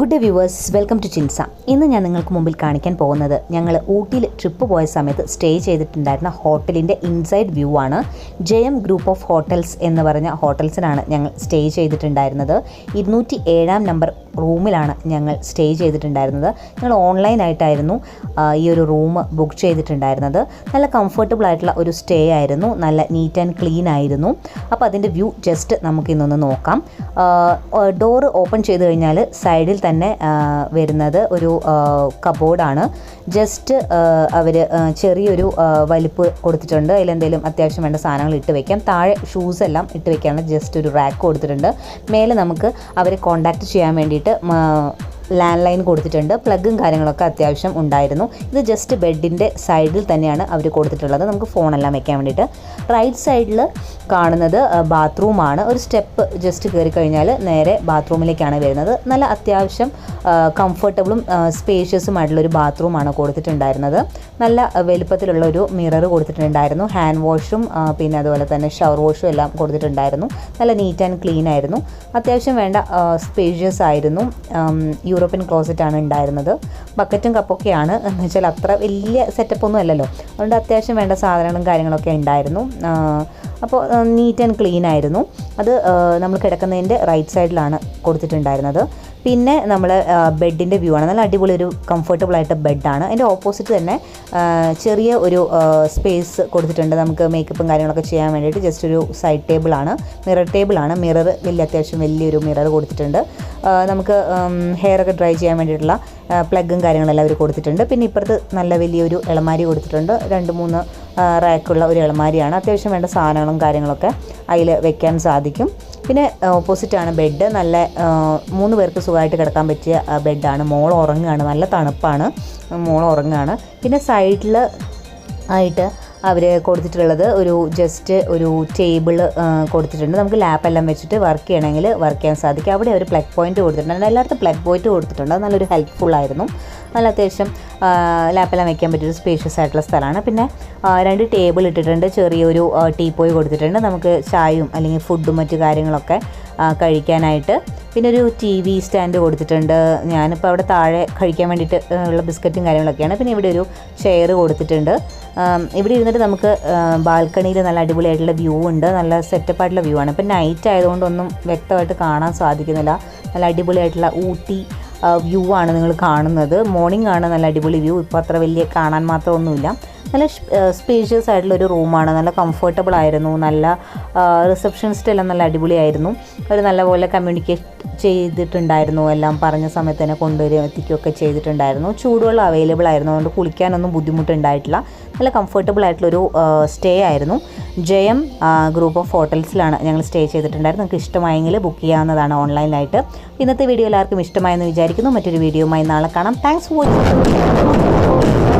Good day viewers, welcome to ചിൻസ. ഇന്ന് ഞാൻ നിങ്ങൾക്ക് മുമ്പിൽ കാണിക്കാൻ പോകുന്നത് ഞങ്ങൾ ഊട്ടിയിൽ ട്രിപ്പ് പോയ സമയത്ത് സ്റ്റേ ചെയ്തിട്ടുണ്ടായിരുന്ന ഹോട്ടലിൻ്റെ ഇൻസൈഡ് വ്യൂ ആണ്. ജയം ഗ്രൂപ്പ് ഓഫ് ഹോട്ടൽസ് എന്ന് പറഞ്ഞ ഹോട്ടൽസിനാണ് ഞങ്ങൾ സ്റ്റേ ചെയ്തിട്ടുണ്ടായിരുന്നത്. 207 നമ്പർ റൂമിലാണ് ഞങ്ങൾ സ്റ്റേ ചെയ്തിട്ടുണ്ടായിരുന്നത്. ഞങ്ങൾ ഓൺലൈനായിട്ടായിരുന്നു ഈ ഒരു റൂം ബുക്ക് ചെയ്തിട്ടുണ്ടായിരുന്നത്. നല്ല കംഫർട്ടബിൾ ആയിട്ടുള്ള ഒരു സ്റ്റേ ആയിരുന്നു. നല്ല നീറ്റ് ആൻഡ് ക്ലീൻ ആയിരുന്നു. അപ്പോൾ അതിൻ്റെ വ്യൂ ജസ്റ്റ് നമുക്കിന്നൊന്ന് നോക്കാം. ഡോറ് ഓപ്പൺ ചെയ്ത് കഴിഞ്ഞാൽ സൈഡിൽ തന്നെ വരുന്നത് ഒരു കബോർഡാണ്. ജസ്റ്റ് അവർ ചെറിയൊരു വലിപ്പ് കൊടുത്തിട്ടുണ്ട്. അതിലെന്തെങ്കിലും അത്യാവശ്യം വേണ്ട സാധനങ്ങൾ ഇട്ട് വയ്ക്കാം. താഴെ ഷൂസ് എല്ലാം ഇട്ട് വയ്ക്കാനുള്ള ജസ്റ്റ് ഒരു റാക്ക് കൊടുത്തിട്ടുണ്ട്. മേലെ നമുക്ക് അവരെ കോൺടാക്റ്റ് ചെയ്യാൻ വേണ്ടിയിട്ട് ലാൻഡ് ലൈൻ കൊടുത്തിട്ടുണ്ട്. പ്ലഗും കാര്യങ്ങളൊക്കെ അത്യാവശ്യം ഉണ്ടായിരുന്നു. ഇത് ജസ്റ്റ് ബെഡിൻ്റെ സൈഡിൽ തന്നെയാണ് അവർ കൊടുത്തിട്ടുള്ളത്, നമുക്ക് ഫോണെല്ലാം വെക്കാൻ വേണ്ടിയിട്ട്. റൈറ്റ് സൈഡിൽ കാണുന്നത് ബാത്റൂമാണ്. ഒരു സ്റ്റെപ്പ് ജസ്റ്റ് കയറി കഴിഞ്ഞാൽ നേരെ ബാത്റൂമിലേക്കാണ് വരുന്നത്. നല്ല അത്യാവശ്യം കംഫർട്ടബിളും സ്പേഷ്യസുമായിട്ടുള്ളൊരു ബാത്റൂമാണ് കൊടുത്തിട്ടുണ്ടായിരുന്നത്. നല്ല വലുപ്പത്തിലുള്ള ഒരു മിറർ കൊടുത്തിട്ടുണ്ടായിരുന്നു. ഹാൻഡ് വാഷും പിന്നെ അതുപോലെ തന്നെ ഷവർ വാഷും എല്ലാം കൊടുത്തിട്ടുണ്ടായിരുന്നു. നല്ല നീറ്റ് ആൻഡ് ക്ലീൻ ആയിരുന്നു. അത്യാവശ്യം വേണ്ട സ്പേഷ്യസ് ആയിരുന്നു. യൂറോപ്യൻ ക്ലോസറ്റാണ് ഉണ്ടായിരുന്നത്. ബക്കറ്റും കപ്പൊക്കെയാണ് എന്ന് വെച്ചാൽ അത്ര വലിയ സെറ്റപ്പൊന്നും അല്ലല്ലോ. അതുകൊണ്ട് അത്യാവശ്യം വേണ്ട സാധനങ്ങളും കാര്യങ്ങളൊക്കെ ഉണ്ടായിരുന്നു. അപ്പോൾ നീറ്റ് ആൻഡ് ക്ലീൻ ആയിരുന്നു. അത് നമ്മൾ കിടക്കുന്നതിൻ്റെ റൈറ്റ് സൈഡിലാണ് കൊടുത്തിട്ടുണ്ടായിരുന്നത്. പിന്നെ നമ്മൾ ബെഡിൻ്റെ വ്യൂ ആണ്. നല്ല അടിപൊളി ഒരു കംഫർട്ടബിൾ ആയിട്ട് ബെഡാണ്. അതിൻ്റെ ഓപ്പോസിറ്റ് തന്നെ ചെറിയ ഒരു സ്പേസ് കൊടുത്തിട്ടുണ്ട്. നമുക്ക് മേക്കപ്പും കാര്യങ്ങളൊക്കെ ചെയ്യാൻ വേണ്ടിയിട്ട് ജസ്റ്റ് ഒരു സൈഡ് ടേബിളാണ്, മിറർ ടേബിളാണ്. മിറർ അത്യാവശ്യം വലിയൊരു മിറർ കൊടുത്തിട്ടുണ്ട്. നമുക്ക് ഹെയറൊക്കെ ഡ്രൈ ചെയ്യാൻ വേണ്ടിയിട്ടുള്ള പ്ലഗും കാര്യങ്ങളെല്ലാം അവർ കൊടുത്തിട്ടുണ്ട്. പിന്നെ ഇപ്പുറത്ത് നല്ല വലിയൊരു ഇളമാരി കൊടുത്തിട്ടുണ്ട്. 2-3 റാക്കുള്ള ഒരു ഇളമാരിയാണ്. അത്യാവശ്യം വേണ്ട സാധനങ്ങളും കാര്യങ്ങളൊക്കെ അതിൽ വെക്കാൻ സാധിക്കും. പിന്നെ ഓപ്പോസിറ്റാണ് ബെഡ്. നല്ല 3 പേർക്ക് സുഖമായിട്ട് കിടക്കാൻ പറ്റിയ ബെഡാണ്. മോൾ ഉറങ്ങുകയാണ്, നല്ല തണുപ്പാണ്, മോൾ ഉറങ്ങുകയാണ്. പിന്നെ സൈഡിൽ ആയിട്ട് അവർ കൊടുത്തിട്ടുള്ളത് ജസ്റ്റ് ഒരു ടേബിൾ കൊടുത്തിട്ടുണ്ട്. നമുക്ക് ലാപ്പെല്ലാം വെച്ചിട്ട് വർക്ക് ചെയ്യണമെങ്കിൽ വർക്ക് ചെയ്യാൻ സാധിക്കും. അവിടെ ഒരു പ്ലഗ് പോയിൻറ്റ് കൊടുത്തിട്ടുണ്ട്. എല്ലായിടത്തും പ്ലഗ് പോയിൻറ്റ് കൊടുത്തിട്ടുണ്ട്. അത് നല്ലൊരു ഹെൽപ്ഫുള്ളായിരുന്നു. നല്ല അത്യാവശ്യം ലാപ്പെല്ലാം വയ്ക്കാൻ പറ്റിയൊരു സ്പേഷ്യസ് ആയിട്ടുള്ള സ്ഥലമാണ്. പിന്നെ 2 ടേബിൾ ഇട്ടിട്ടുണ്ട്. ചെറിയൊരു ടീപ്പോയ് കൊടുത്തിട്ടുണ്ട്. നമുക്ക് ചായയും അല്ലെങ്കിൽ ഫുഡും മറ്റു കാര്യങ്ങളൊക്കെ കഴിക്കാനായിട്ട്. പിന്നെ ഒരു TV സ്റ്റാൻഡ് കൊടുത്തിട്ടുണ്ട്. ഞാനിപ്പോൾ അവിടെ താഴെ കഴിക്കാൻ വേണ്ടിയിട്ട് ഉള്ള ബിസ്ക്കറ്റും കാര്യങ്ങളൊക്കെയാണ്. പിന്നെ ഇവിടെ ഒരു ചെയർ കൊടുത്തിട്ടുണ്ട്. ഇവിടെ ഇരുന്നിട്ട് നമുക്ക് ബാൽക്കണിയിൽ നല്ല അടിപൊളിയായിട്ടുള്ള വ്യൂ ഉണ്ട്. നല്ല സെറ്റപ്പായിട്ടുള്ള വ്യൂ ആണ്. ഇപ്പം നൈറ്റ് ആയതുകൊണ്ടൊന്നും വ്യക്തമായിട്ട് കാണാൻ സാധിക്കുന്നില്ല. നല്ല അടിപൊളിയായിട്ടുള്ള ഊട്ടി വ്യൂ ആണ് നിങ്ങൾ കാണുന്നത്. മോർണിംഗ് ആണ് നല്ല അടിപൊളി വ്യൂ. ഇപ്പോൾ അത്ര വലിയ കാണാൻ മാത്രമൊന്നുമില്ല. നല്ല സ്പേഷ്യസ് ആയിട്ടുള്ളൊരു റൂമാണ്. നല്ല കംഫർട്ടബിൾ ആയിരുന്നു. നല്ല റിസപ്ഷനിസ്റ്റ് എല്ലാം നല്ല അടിപൊളിയായിരുന്നു. അവർ നല്ലപോലെ കമ്മ്യൂണിക്കേറ്റ് ചെയ്തിട്ടുണ്ടായിരുന്നു. എല്ലാം പറഞ്ഞ സമയത്ത് തന്നെ കൊണ്ടുവരികയും എത്തിക്കുകയൊക്കെ ചെയ്തിട്ടുണ്ടായിരുന്നു. ചൂടുവെള്ളം അവൈലബിൾ ആയിരുന്നു. അതുകൊണ്ട് കുളിക്കാനൊന്നും ബുദ്ധിമുട്ടുണ്ടായിട്ടില്ല. നല്ല കംഫർട്ടബിൾ ആയിട്ടുള്ളൊരു സ്റ്റേ ആയിരുന്നു. ജയം ഗ്രൂപ്പ് ഓഫ് ഹോട്ടൽസിലാണ് ഞങ്ങൾ സ്റ്റേ ചെയ്തിട്ടുണ്ടായിരുന്നു. നിങ്ങൾക്ക് ഇഷ്ടമായെങ്കിൽ ബുക്ക് ചെയ്യാവുന്നതാണ് ഓൺലൈനായിട്ട്. ഇന്നത്തെ വീഡിയോ എല്ലാവർക്കും ഇഷ്ടമായെന്ന് വിചാരിക്കുന്നു. മറ്റൊരു വീഡിയോയുമായി നാളെ കാണാം. Thanks for watching.